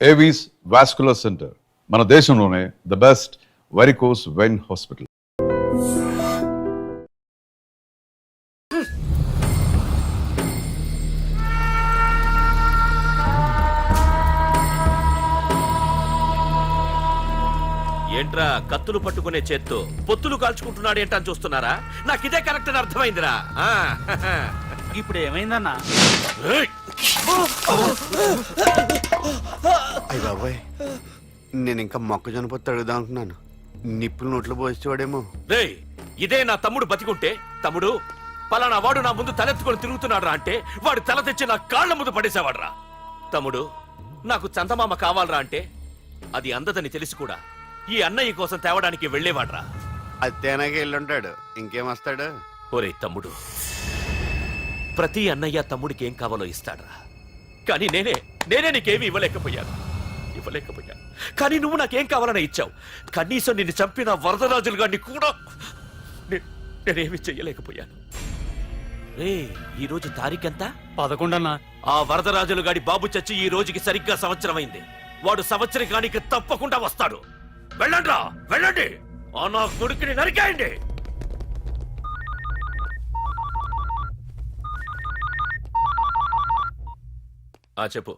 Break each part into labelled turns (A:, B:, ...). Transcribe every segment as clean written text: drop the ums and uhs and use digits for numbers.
A: Avis vascular centre మన దేశంలోనే the best varicose vein hospital.
B: ఏంట్రా కత్తులు పట్టుకునే చేత్తో పొత్తులు కాల్చుకుంటున్నాడు ఏంటని చూస్తున్నారా? నాకు ఇదే కరెక్ట్ అని అర్థమైందిరా.
C: ఇప్పుడు ఏమైందన్నా?
D: అయ్య బాబాయ్, నేను ఇంకా మొక్కజొన్న పొత్తు అడుగుదాం అనుకున్నాను. నిప్పులు నోట్లో పోసేవాడేమో.
B: రేయ్, ఇదే నా తమ్ముడు బతికుంటే, తమ్ముడు పలానా వాడు నా ముందు తలెత్తుకొని తిరుగుతున్నాడు రా అంటే వాడు తల తెచ్చి నా కాళ్ళ ముందు పడేసేవాడ్రా. తమ్ముడు నాకు చందమామ కావాలరా అంటే అది అందదని తెలిసి కూడా ఈ అన్నయ్య కోసం తేవడానికి వెళ్లేవాడ్రా.
D: అత్తేనాగే వెళ్ళుంటాడు, ఇంకేం వస్తాడు?
B: ఒరే తమ్ముడు, ప్రతి అన్నయ్య తమ్ముడికి ఏం కావాలో ఇస్తాడ్రా. కానీ నేనే నీకేమీ ఇవ్వలేకపోయాను. కానీ నువ్వు నాకేం కావాలని ఇచ్చావు. కనీసం నిన్ను చంపిన వరదరాజులు గారిని కూడా నేనేమి చెయ్యలేకపోయాను. రే, ఈ రోజు తారీఖెంత?
C: 11 అన్నా.
B: ఆ వరదరాజులు గాడి బాబు చచ్చి ఈ రోజుకి సరిగ్గా సంవత్సరం అయింది. వాడు సంవత్సరానికి తప్పకుండా వస్తాడు. వెళ్ళండ్రా, వెళ్ళండి. ఆ నా కొడుకుని నరికేయండి. చెప్పు.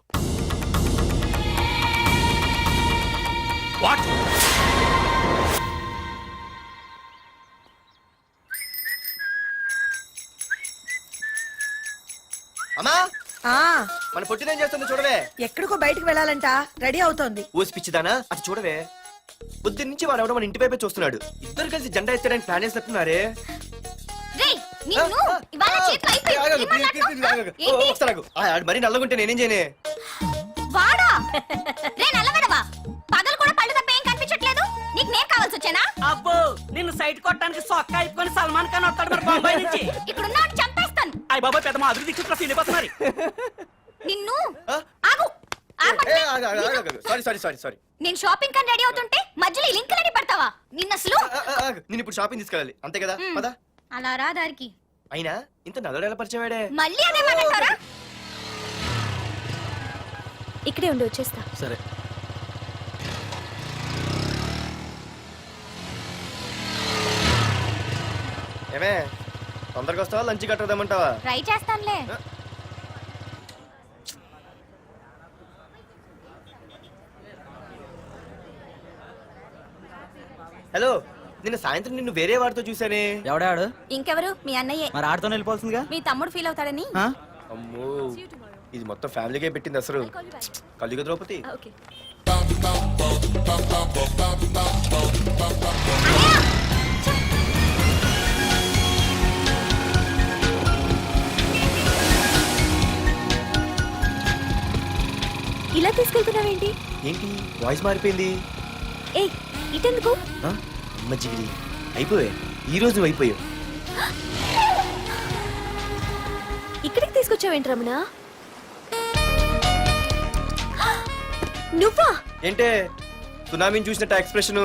B: వాట్?
E: అమ్మా, మన పొట్టినేం చేస్తుంది చూడవే.
F: ఎక్కడికో బయటకు వెళ్ళాలంట, రెడీ అవుతోంది.
E: ఊసి పిచ్చిదానా, అది చూడవే. పొద్దున్న నుంచి వాడు ఎవడో మన ఇంటి వైపే చూస్తున్నాడు. ఇద్దరు కలిసి జెండా ఎత్తడానికి ప్లాన్ వేసినట్టున్నారే. మరి నల్లగుంటే నేనేం చేయనే?
F: అబ్బో, నిన్ను సైట్ కొట్టడానికి సొక్క అయిపోయి సల్మాన్ ఖాన్ వస్తాడు మరి బొంబాయి నుంచి.
G: ఇక్కడ చంపేస్తాను.
C: అయ్య బాబా, పెద్ద మా అభివృద్ధి చుట్టూ ఫీలిపోతున్నారు.
G: నిన్ను ఆగు.
E: సారీ.
G: నేను షాపింగ్ కని రెడీ అవుతుంటే మధ్యలో లింకులని పడతావా? నిన్న అసలు
E: నేను ఇప్పుడు షాపింగ్ తీసుకెళ్ళాలి, అంతే కదా? పద.
G: అలా రా దారికి.
E: అయినా ఇంత నల్లడు ఎలా పరిచయం వాడే?
G: మళ్ళీ అదే మాట్లాడతారా?
H: ఇక్కడే ఉండి వచ్చేస్తా.
C: సరే.
E: ఏమే, తొందరగా వస్తావా? లంచ్ కట్టదామంటావా?
G: ట్రై చేస్తానులే.
E: హలో, నిన్న సాయంత్రం నిన్ను వేరే వాడితో చూసానే.
C: ఎవడాడు?
G: ఇంకెవరు? మీ అన్నయ్యే.
C: మరి ఆడుతో వెళ్ళిపోతుందిగా.
G: మీ తమ్ముడు ఫీల్ అవుతాడని.
E: అమ్మో, ఇది మొత్తం ఫ్యామిలీకే పెట్టింది అసలు. కలియుగ ద్రౌపది.
H: ఇలా తీసుకెళ్తున్నావేంటి?
E: ఏంటి వాయిస్ మారిపోయింది?
H: ఏ, ఇటెందుకు?
E: మజ్జిగిరి అయిపోయా. ఈ రోజు అయిపోయావు.
H: ఇక్కడికి తీసుకొచ్చావేంటి రమణ? నువ్వా?
E: ఏంటే సునామీని చూసినట్టు ఎక్స్ప్రెషన్?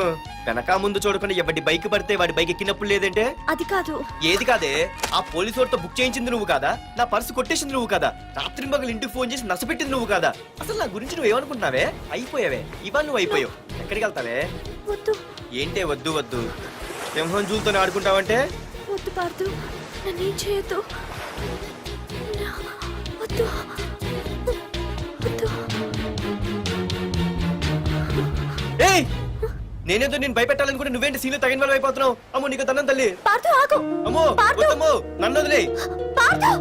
E: వెనక ముందు చూడకుండా ఎవడి బైక్ పడితే వాడి బైక్ ఎక్కినప్పుడు లేదంటే?
H: అది కాదు.
E: ఏది కాదే? ఆ పోలీసు వాడితో బుక్ చేయించింది నువ్వు కాదా? నా పర్సు కొట్టేసింది నువ్వు కాదా? రాత్రి మగలు ఇంటికి ఫోన్ చేసి నసపెట్టింది నువ్వు కాదా? అసలు నా గురించి నువ్వు ఏమనుకుంటున్నావే? అయిపోయావే. ఇవాళ నువ్వు అయిపోయావు. ఎక్కడికి వెళ్తావే?
H: వద్దు.
E: ఏంటే వద్దు? సింహం జూలతో ఆడుకుంటావంటే?
H: వద్దు పార్దు, నన్నేం చేయొద్దు. వద్దు.
E: ఏయ్, నేనేదో నేను భయపెట్టాలనుకుంటే నువ్వేంటి సీన్లో తగిన వాళ్ళు అయిపోతున్నావు? అమ్మో, నీకు తన్నం తల్లి.
H: పార్దు, ఆగు.
E: అమ్మో, వద్దమ్మో, నన్ను వదిలే.
H: పార్దు,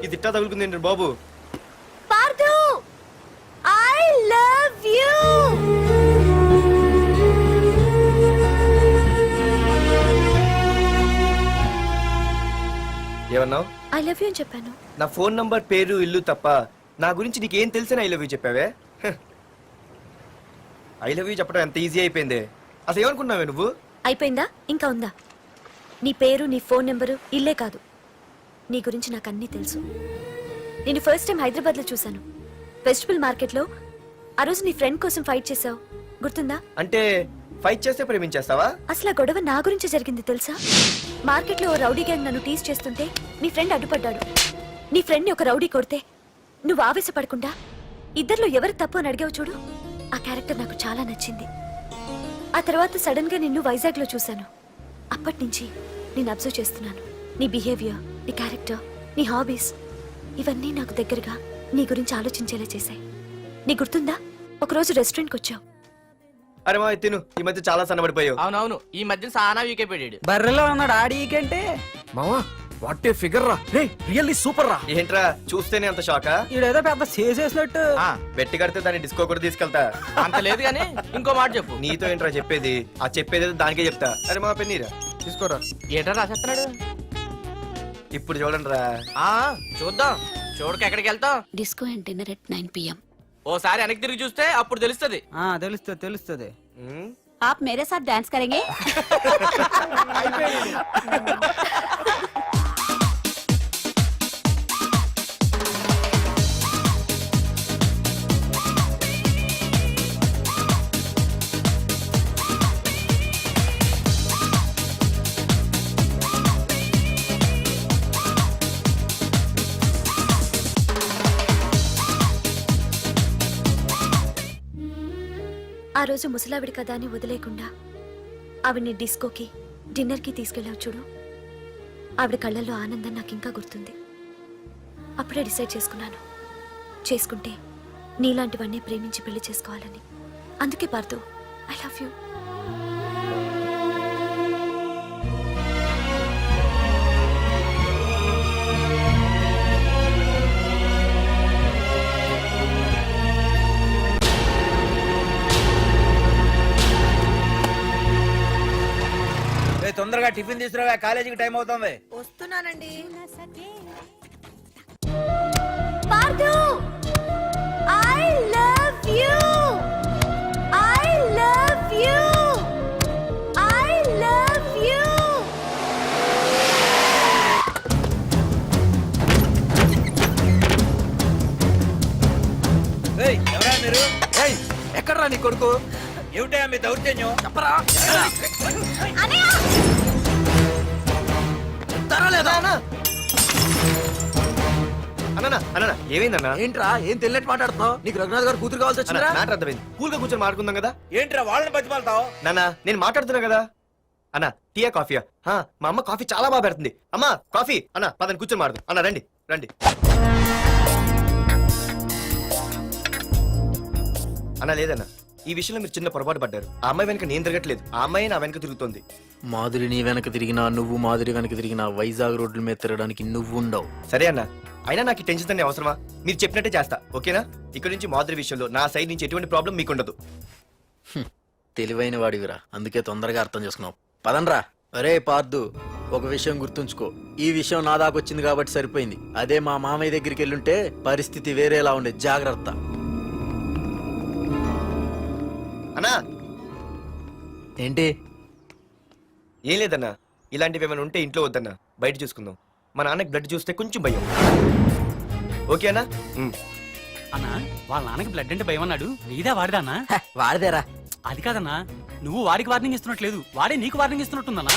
E: ఇది ఇట్టా తగులుకుంది బాబు.
H: Pardu, I love you.
E: ఏమన్నావు?
H: ఐ లవ్ యూ అని చెప్పాను.
E: నా ఫోన్ నంబర్, పేరు, ఇల్లు తప్ప నా గురించి నీకేం తెలిసిన ఐ లవ్ యూ చెప్పావే? ఐ లవ్ యూ చెప్పడం ఎంత ఈజీ అయిపోయింది. అసలు ఏమనుకున్నావే నువ్వు?
H: అయిపోయిందా? ఇంకా ఉందా? నీ పేరు, నీ ఫోన్ నెంబరు, ఇల్లే కాదు, నీ గురించి నాకు అన్నీ తెలుసు. నేను ఫస్ట్ టైం హైదరాబాద్ లో చూశాను, వెజిటబుల్ మార్కెట్ లో. ఆ రోజు నీ ఫ్రెండ్ కోసం ఫైట్ చేసావు, గుర్తుందా?
E: అంటే ఫైట్ చేస్తే ప్రేమించేస్తావా?
H: అసలు ఆ గొడవ నా గురించి జరిగింది తెలుసా? మార్కెట్ లో రౌడీ గ్యాంగ్ నన్ను టీజ్ చేస్తుంటే నీ ఫ్రెండ్ అడ్డుపడ్డాడు. నీ ఫ్రెండ్ ని ఒక రౌడీ కొడితే నువ్వు ఆవేశపడకుండా ఇద్దరిలో ఎవరు తప్పు అని అడిగావు చూడు, ఆ క్యారెక్టర్ నాకు చాలా నచ్చింది. ఆ తర్వాత సడన్ గా నిన్ను వైజాగ్ లో చూశాను. అప్పటి నుంచి నేను అబ్జర్వ్ చేస్తున్నాను. నీ బిహేవియర్, నీ క్యారెక్టర్, నీ హాబీస్ ఇవన్నీ నాకు దగ్గరగా నీ గురించి ఆలోచించేలా చేశాయి. నీ గుర్తుందా, ఒకరోజు రెస్టారెంట్కి వచ్చావు.
E: అరే మా తిను, ఈ మధ్య చాలా సన్నబడిపోయావు.
C: అవునవును, ఈ మధ్య సానా వీకే పెట్టాడు.
F: బర్రెలో ఉన్నాడు ఆడికంటే
I: మావా వాట్ ఏ ఫిగర్ రా రే, రియల్లీ సూపర్ రా.
E: ఏంట్రా చూస్తేనే అంత షాకా?
F: ఈడేదో పెద్ద చేసేసినట్టు.
E: బెట్టి కడితే దాన్ని డిస్కో కూడా తీసుకెళ్తా.
C: అంత లేదు కానీ ఇంకో మాట చెప్పు.
E: నీతో ఏంట్రా చెప్పేది? ఆ చెప్పేది దానికే చెప్తా. అరే మా పెన్నీరా
I: తీసుకోరా.
C: ఏటా రాసేస్తున్నాడు?
E: ఇప్పుడు చూడండి రా.
C: ఆ చూద్దాం, చూడక ఎక్కడికి వెళ్తాం.
G: Disco and dinner at 9 PM.
C: ఓసారి వెనక్కి తిరిగి చూస్తే అప్పుడు తెలుస్తది.
F: తెలుస్తుంది తెలుస్తుంది.
G: आप मेरे साथ डांस करेंगे?
H: ఆ రోజు ముసలావిడి కదా అని వదిలేకుండా ఆవిడ్ని డిస్కోకి, డిన్నర్కి తీసుకెళ్ళావు చూడు, ఆవిడ కళ్ళల్లో ఆనందం నాకు ఇంకా గుర్తుంది. అప్పుడే డిసైడ్ చేసుకుంటే నీలాంటివన్నీ ప్రేమించి పెళ్లి చేసుకోవాలని. అందుకే పార్థు, ఐ లవ్ యూ.
C: తొందరగా టిఫిన్ తీసుకురా, కాలేజీకి టైం అవుతుంది.
F: వస్తున్నానండి.
H: Partha, I love you, I love you, I love you.
C: ఎవరా మీరు?
I: ఏయ్ ఎక్కడ్రా నీ కొడుకు?
C: ఏమిటా మీ దౌర్జన్యం?
I: చెప్పరా.
E: అన్నా ఏమైందన్నా?
I: ఏంట్రా ఏం తెలియట్ మాట్లాడుతున్నావు? నీకు రఘునాథ్ గారు కూతురు కావాల్సి వచ్చిందిరా?
E: మ్యాటర్ అర్థమైంది. కూల్ గా కూర్చొని మాట్లాడుకుందాం కదా.
C: ఏంట్రా వాళ్ళని బతిమాలతావు?
E: నాన్న నేను మాట్లాడుతున్నా కదా. అన్నా టీయా కాఫీయా? మా అమ్మ కాఫీ చాలా బాగా పెడుతుంది. అమ్మా కాఫీ. అన్నా పదని కూర్చొని మాడదు. అన్న రండి రండి. అన్నా లేదన్నా, ఈ విషయంలో మీరు చిన్న పొరపాటు పడ్డారు. ఆ అమ్మాయి వెనక నేను తిరగట్లేదు, ఆ అమ్మాయి నా వెనక తిరుగుతోంది.
I: మాధురి నీ వెనక తిరిగినా, నువ్వు మాధురి వెనక తిరిగినా వైజాగ్ రోడ్ల మీద తిరగడానికి నువ్వు ఉండవు.
E: సరే అన్న, అయినా నాకు ఈ టెన్షన్ అనే అవసరమా? మీరు చెప్పినట్టే చేస్తా, ఓకేనా? ఇక్కడ నుంచి మాధురి విషయంలో నా సైడ్ నుంచి ఎటువంటి ప్రాబ్లం మీకు ఉండదు.
I: తెలివైన వాడివిరా, అందుకే తొందరగా అర్థం చేసుకున్నావు. పదండ్రా. అరే పార్దు, ఒక విషయం గుర్తుంచుకో, ఈ విషయం నా దాకొచ్చింది కాబట్టి సరిపోయింది. అదే మా మామయ్య దగ్గరికి వెళ్ళుంటే పరిస్థితి వేరేలా ఉండేది. జాగ్రత్త.
E: అన్నా
I: ఏంటి?
E: ఏం లేదన్నా, ఇలాంటివి ఏమైనా ఉంటే ఇంట్లో వద్దన్నా, బయట చూసుకుందాం. మా నాన్నకి బ్లడ్ చూస్తే కొంచెం భయం. ఓకే అన్నా?
C: అన్నా వాళ్ళ నాన్నకి బ్లడ్ అంటే భయం అన్నాడు. నీదా వాడిదా అన్నా?
I: వాడిదేరా.
C: అది కాదన్నా, నువ్వు వాడికి వార్నింగ్ ఇస్తున్నట్లేదు, వాడే నీకు వార్నింగ్ ఇస్తున్నట్టుందన్నా.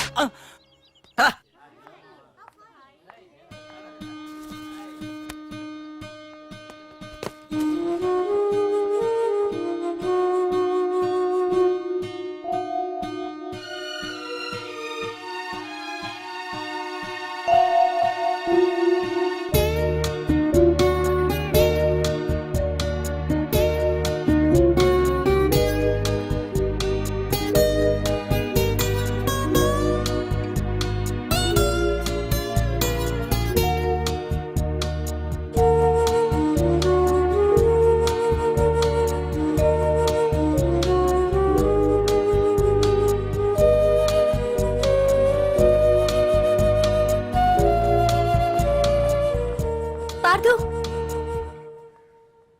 H: పార్థు,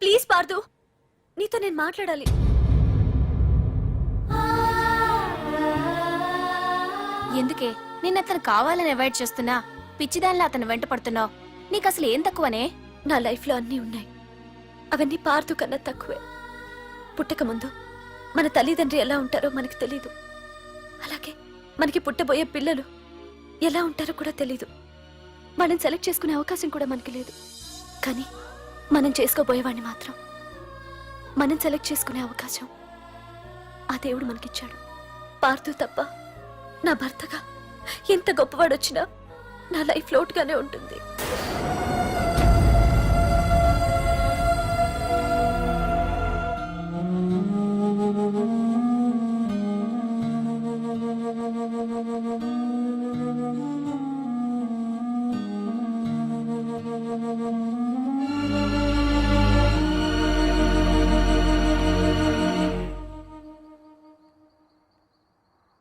H: ప్లీజ్ పార్థు, నీతో నేను మాట్లాడాలి.
G: ఎందుకే నిన్న అతను కావాలని అవాయిడ్ చేస్తున్నా, పిచ్చిదానిలా అతను వెంట పడుతున్నావు? నీకు అసలు ఏం తక్కువనే?
H: నా లైఫ్ లో అన్నీ ఉన్నాయి, అవన్నీ పార్థు కన్నా తక్కువే. పుట్టక ముందు మన తల్లిదండ్రి ఎలా ఉంటారో మనకి తెలీదు, అలాగే మనకి పుట్టబోయే పిల్లలు ఎలా ఉంటారో కూడా తెలీదు. మనం సెలెక్ట్ చేసుకునే అవకాశం కూడా మనకి లేదు. కానీ మనం చేసుకోబోయేవాడిని మాత్రం మనం సెలెక్ట్ చేసుకునే అవకాశం ఆ దేవుడు మనకిచ్చాడు. పార్థు తప్ప నా భర్తగా ఎంత గొప్పవాడొచ్చినా నా లైఫ్ లోటుగానే ఉంటుంది.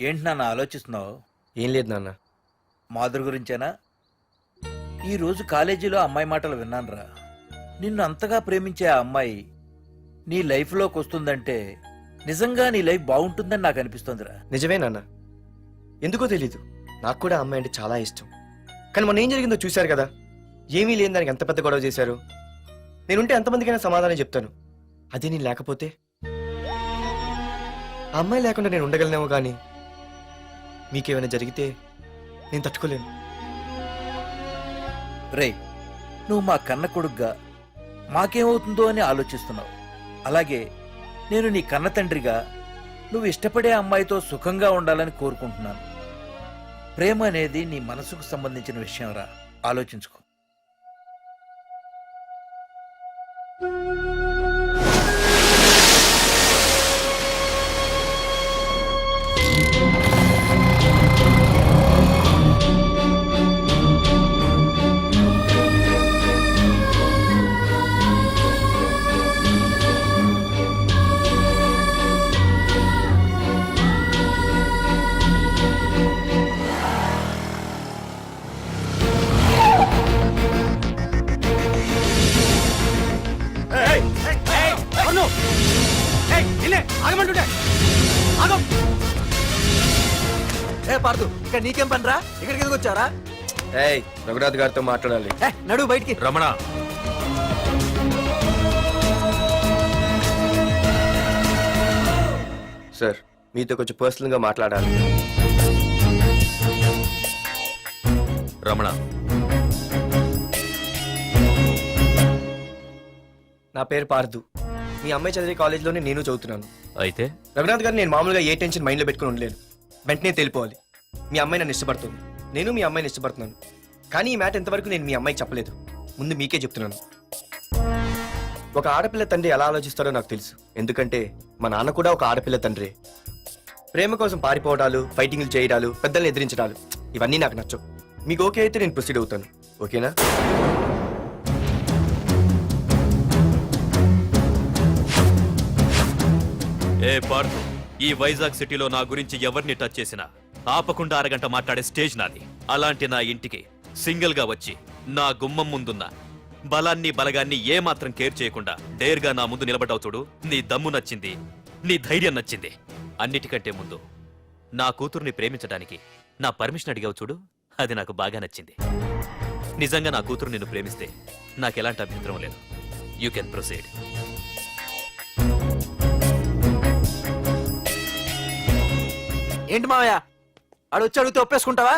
J: ఏంటి నాన్న ఆలోచిస్తున్నావు?
E: ఏం లేదు నాన్న.
J: మాధురి గురించేనా? ఈరోజు కాలేజీలో అమ్మాయి మాటలు విన్నానురా. నిన్ను అంతగా ప్రేమించే ఆ అమ్మాయి నీ లైఫ్లోకి వస్తుందంటే నిజంగా నీ లైఫ్ బాగుంటుందని నాకు అనిపిస్తోందిరా.
E: నిజమే నాన్న. ఎందుకో తెలీదు, నాకు కూడా అమ్మాయి అంటే చాలా ఇష్టం. కానీ మొన్న ఏం జరిగిందో చూశారు కదా. ఏమీ లేని దానికి ఎంత పెద్ద గొడవ చేశారు. నేనుంటే ఎంతమందికైనా సమాధానం చెప్తాను. అదే నేను లేకపోతే ఆ అమ్మాయి లేకుండా నేను ఉండగలనేమో కానీ మీకేమైనా జరిగితే నేను తట్టుకోలేను.
J: రే, నువ్వు మా కన్న కొడుగ్గా మాకేమవుతుందో అని ఆలోచిస్తున్నావు. అలాగే నేను నీ కన్న తండ్రిగా నువ్వు ఇష్టపడే అమ్మాయితో సుఖంగా ఉండాలని కోరుకుంటున్నాను. ప్రేమ అనేది నీ మనసుకు సంబంధించిన విషయం రా, ఆలోచించుకో.
I: ఏ పార్దు, ఇక్కడ నీకేం పనిరా? ఇక్కడికి ఎందుకు వచ్చారా?
E: ఏయ్, రఘునాథ్ గారితో మాట్లాడాలి.
I: నడు బయటికి.
B: రమణ,
E: సార్, మీతో కొంచెం పర్సనల్ గా మాట్లాడాలి.
B: రమణ,
E: నా పేరు పార్థు. మీ అమ్మాయి చదివే కాలేజ్లోనే నేను చదువుతున్నాను.
B: అయితే
E: రఘునాథ్ గారు, నేను మామూలుగా ఏ టెన్షన్ మైండ్లో పెట్టుకుని ఉండలేను. వెంటనే తెలిపోవాలి. మీ అమ్మాయి నన్ను ఇష్టపడుతుంది, నేను మీ అమ్మాయిని ఇష్టపడుతున్నాను. కానీ ఈ మ్యాటర్ ఇంతవరకు నేను మీ అమ్మాయికి చెప్పలేదు. ముందు మీకే చెప్తున్నాను. ఒక ఆడపిల్ల తండ్రి ఎలా ఆలోచిస్తారో నాకు తెలుసు. ఎందుకంటే మా నాన్న కూడా ఒక ఆడపిల్ల తండ్రి. ప్రేమ కోసం పారిపోవడాలు, ఫైటింగ్లు చేయడాలు, పెద్దల్ని ఎదిరించడాలు, ఇవన్నీ నాకు నచ్చవు. మీకు ఓకే అయితే నేను ప్రొసీడ్ అవుతాను. ఓకేనా?
B: ఏ పార్థు, ఈ వైజాగ్ సిటీలో నా గురించి ఎవరిని టచ్ చేసినా ఆపకుండా అరగంట మాట్లాడే స్టేజ్ నాది. అలాంటి నా ఇంటికి సింగిల్ గా వచ్చి నా గుమ్మం ముందున్న బలాన్ని బలగాన్ని ఏమాత్రం కేర్ చేయకుండా డేర్గా నా ముందు నిలబడ్డావు చూడు. నీ దమ్ము నచ్చింది, నీ ధైర్యం నచ్చింది. అన్నిటికంటే ముందు నా కూతుర్ని ప్రేమించడానికి నా పర్మిషన్ అడిగావు చూడు, అది నాకు బాగా నచ్చింది. నిజంగా నా కూతురు నిన్ను ప్రేమిస్తే నాకెలాంటి అభ్యంతరం లేదు. You can proceed.
I: ఏంటి మావయ్య, ఆడు వచ్చి అడిగితే ఒప్పేసుకుంటావా?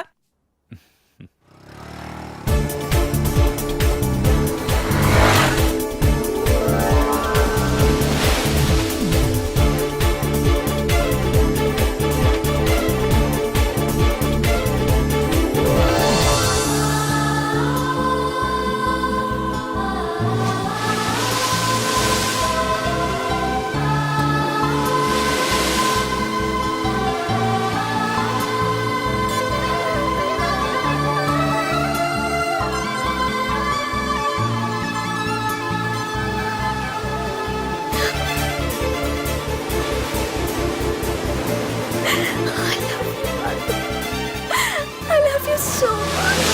H: I love you so much.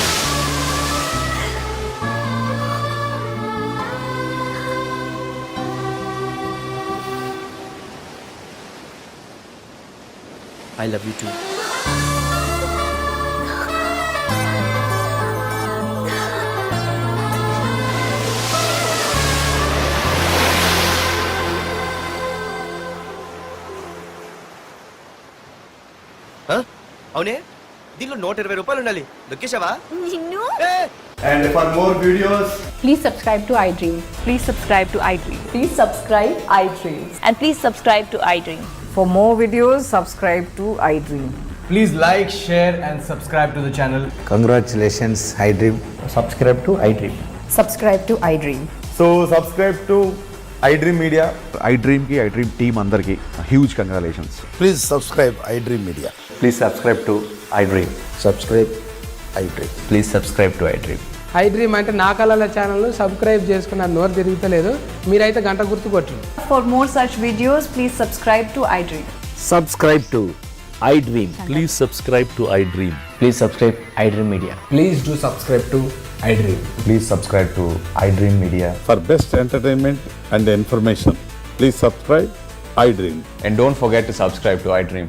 E: I love you too. అవునే, దీనిలో 120 రూపాయలు ఉండాలి దొక్కేశావా
H: నిన్ను
K: And for more videos,
F: Please subscribe to iDream. Please subscribe to iDream. Please subscribe iDream. And please subscribe to iDream. For more videos, subscribe to iDream.
K: please like, share, and subscribe to the channel.
D: Congratulations iDream.
K: Subscribe to iDream.
F: Subscribe to iDream.
K: So, subscribe to iDream Media.
A: iDream కి iDream team అందరికి huge congratulations.
D: Please subscribe iDream media.
K: Please subscribe to iDream.
D: Subscribe iDream.
K: Please subscribe to iDream.
F: iDream అంటే నా కళల channel subscribe చేసుకున్న నోరు తిరుగుతలేదు మీరైతే గంట గుర్తు కొట్టండి. For more such videos, please subscribe to iDream.
J: Subscribe to iDream.
I: Please subscribe to iDream.
K: Please subscribe iDream Media. Please do subscribe to iDream. Please subscribe to iDream Media.
A: For best entertainment and information please subscribe iDream.
K: And don't forget to subscribe to iDream.